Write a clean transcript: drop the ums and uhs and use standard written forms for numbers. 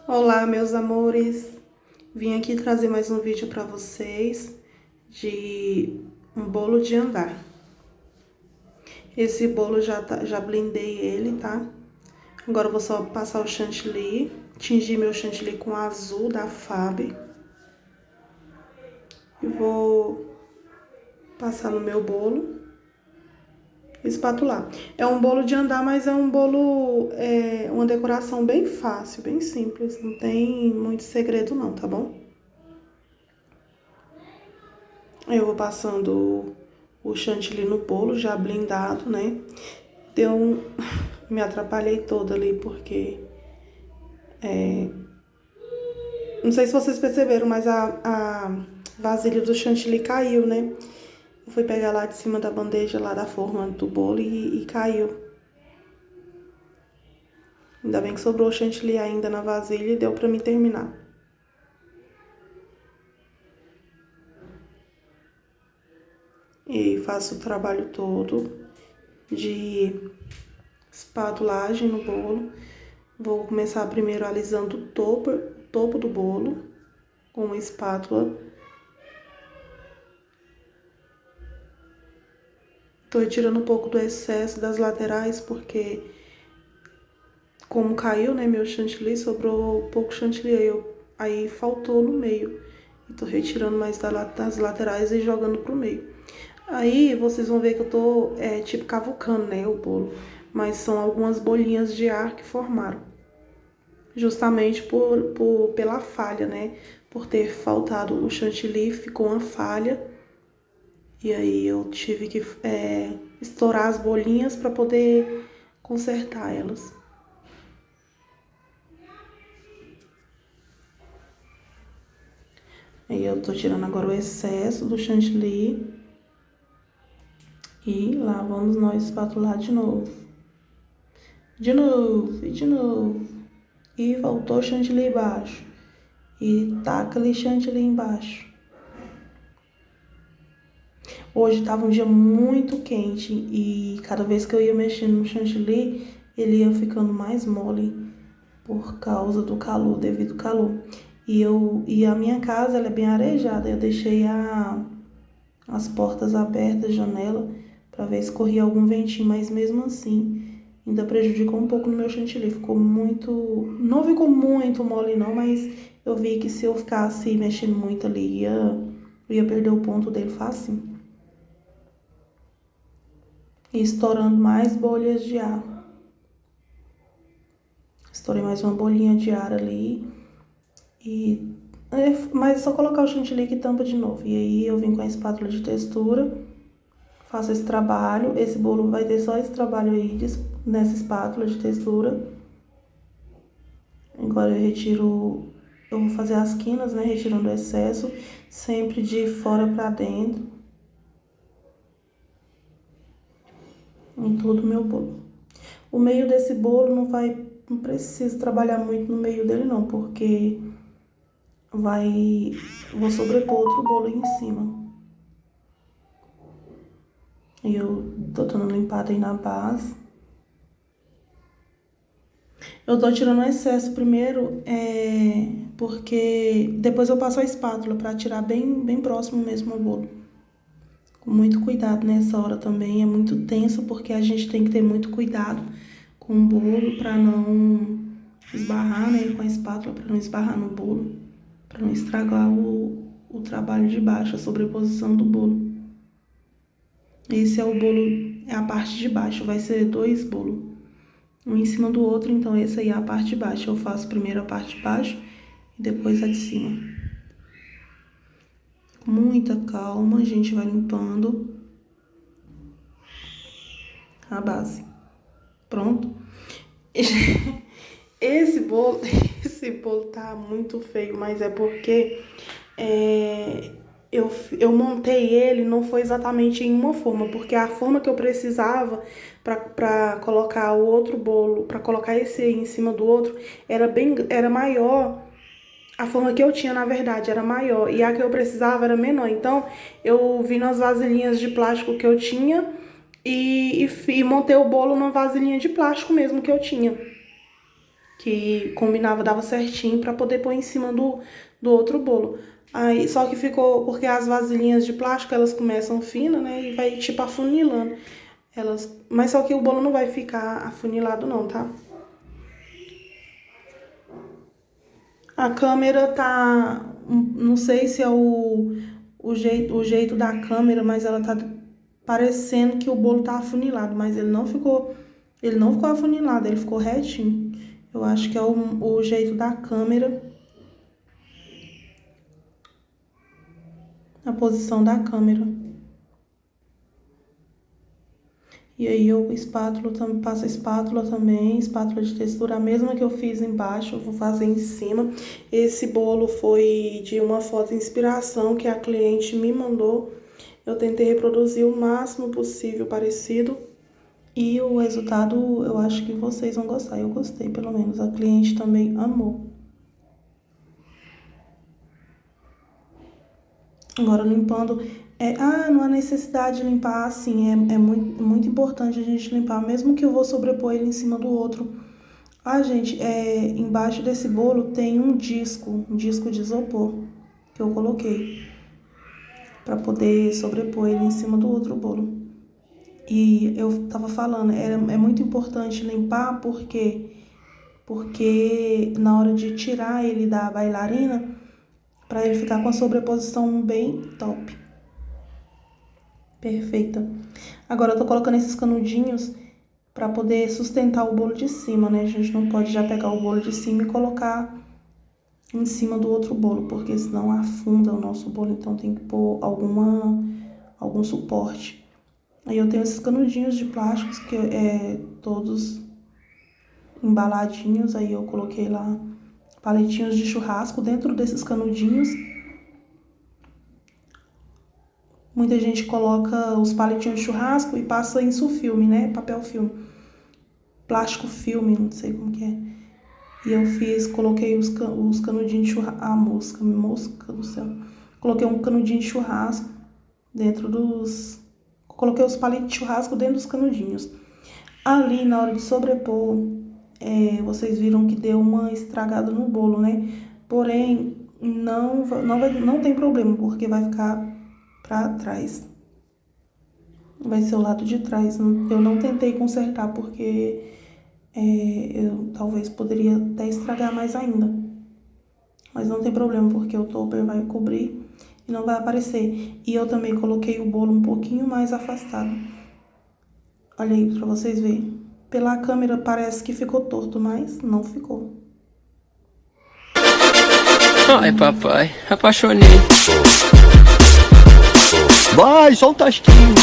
Olá, meus amores. Vim aqui trazer mais um vídeo para vocês de um bolo de andar. Esse bolo já blindei ele, tá? Agora eu vou só passar o chantilly, tingir meu chantilly com azul da Fab. E vou passar no meu bolo, espatular. É um bolo de andar, mas é um bolo, uma decoração bem fácil, bem simples. Não tem muito segredo não, tá bom? Eu vou passando o chantilly no bolo, já blindado, né? Me atrapalhei toda ali, porque... Não sei se vocês perceberam, mas a vasilha do chantilly caiu, né? Eu fui pegar lá de cima da bandeja, lá da forma do bolo, e caiu. Ainda bem que sobrou chantilly ainda na vasilha e deu pra mim terminar. E faço o trabalho todo de espatulagem no bolo. Vou começar primeiro alisando o topo do bolo com uma espátula. Tô retirando um pouco do excesso das laterais, porque como caiu, né, meu chantilly, sobrou pouco chantilly, aí faltou no meio. E tô retirando mais das laterais e jogando pro meio. Aí vocês vão ver que eu tô, tipo, cavucando, né, o bolo. Mas são algumas bolinhas de ar que formaram. Justamente pela falha, né? Por ter faltado o chantilly, ficou uma falha. E aí eu tive que estourar as bolinhas para poder consertar elas. Aí eu tô tirando agora o excesso do chantilly. E lá vamos nós espatular de novo. De novo, e de novo. E voltou o chantilly embaixo. E taca-lhe chantilly embaixo. Hoje tava um dia muito quente e cada vez que eu ia mexendo no chantilly, ele ia ficando mais mole por causa do calor, devido ao calor. E a minha casa, ela é bem arejada, eu deixei as portas abertas, janela, para ver se corria algum ventinho, mas mesmo assim ainda prejudicou um pouco no meu chantilly. Não ficou muito mole não, mas eu vi que se eu ficasse mexendo muito ali, eu ia perder o ponto dele fácil. E estourando mais bolhas de ar. Estourei mais uma bolinha de ar ali. Mas é só colocar o chantilly que tampa de novo. E aí eu vim com a espátula de textura, faço esse trabalho. Esse bolo vai ter só esse trabalho aí nessa espátula de textura. Agora eu vou fazer as quinas, né? Retirando o excesso, sempre de fora pra dentro. Em todo o meu bolo. O meio desse bolo não precisa trabalhar muito no meio dele não, porque vou sobrepor outro bolo aí em cima. E eu tô dando limpada aí na base. Eu tô tirando o excesso primeiro, porque depois eu passo a espátula pra tirar bem próximo mesmo ao bolo. Com muito cuidado nessa hora também, é muito tenso porque a gente tem que ter muito cuidado com o bolo pra não esbarrar, né, com a espátula, pra não esbarrar no bolo, pra não estragar o trabalho de baixo, a sobreposição do bolo. Esse é o bolo, é a parte de baixo, vai ser 2 bolos, um em cima do outro, então essa aí é a parte de baixo. Eu faço primeiro a parte de baixo e depois a de cima. Com muita calma, a gente vai limpando a base. Pronto. Esse bolo, esse bolo tá muito feio, mas é porque eu montei ele, não foi exatamente em uma forma, porque a forma que eu precisava pra colocar o outro bolo, pra colocar esse aí em cima do outro, era maior. A forma que eu tinha, na verdade, era maior e a que eu precisava era menor. Então, eu vi nas vasilhinhas de plástico que eu tinha e montei o bolo numa vasilhinha de plástico mesmo que eu tinha. que combinava, dava certinho pra poder pôr em cima do outro bolo. Aí, só que ficou, porque as vasilhinhas de plástico, elas começam finas, né, e vai tipo afunilando. Mas só que o bolo não vai ficar afunilado não, tá? A câmera tá, não sei se é o jeito da câmera, mas ela tá parecendo que o bolo tá afunilado, mas ele não ficou afunilado, ele ficou retinho. Eu acho que é o jeito da câmera, a posição da câmera. E aí eu passo a espátula também, espátula de textura, a mesma que eu fiz embaixo, eu vou fazer em cima. Esse bolo foi de uma foto de inspiração que a cliente me mandou. Eu tentei reproduzir o máximo possível parecido. E o resultado eu acho que vocês vão gostar. Eu gostei, pelo menos. A cliente também amou. Agora limpando. Não há necessidade de limpar assim. É muito importante a gente limpar, mesmo que eu vou sobrepor ele em cima do outro. Gente, embaixo desse bolo tem um disco de isopor que eu coloquei para poder sobrepor ele em cima do outro bolo. E eu tava falando, é muito importante limpar porque na hora de tirar ele da bailarina, para ele ficar com a sobreposição bem top. Perfeita. Agora eu tô colocando esses canudinhos para poder sustentar o bolo de cima, né? A gente não pode já pegar o bolo de cima e colocar em cima do outro bolo, porque senão afunda o nosso bolo, então tem que pôr algum suporte. Aí eu tenho esses canudinhos de plásticos que todos embaladinhos, aí eu coloquei lá palitinhos de churrasco dentro desses canudinhos. Muita gente coloca os palitinhos de churrasco e passa em sulfilme, né? Papel filme. Plástico filme, não sei como que é. E eu coloquei os canudinhos de churrasco. Mosca do céu. Coloquei um canudinho de churrasco dentro Coloquei os palitos de churrasco dentro dos canudinhos. Ali, na hora de sobrepor, vocês viram que deu uma estragada no bolo, né? Porém, não tem problema, porque vai ficar pra trás. Vai ser o lado de trás. Eu não tentei consertar, porque eu talvez poderia até estragar mais ainda. Mas não tem problema, porque o topper vai cobrir e não vai aparecer. E eu também coloquei o bolo um pouquinho mais afastado. Olha aí pra vocês verem. Pela câmera parece que ficou torto, mas não ficou. Ai, papai, apaixonei. Vai, solta as tasquinho.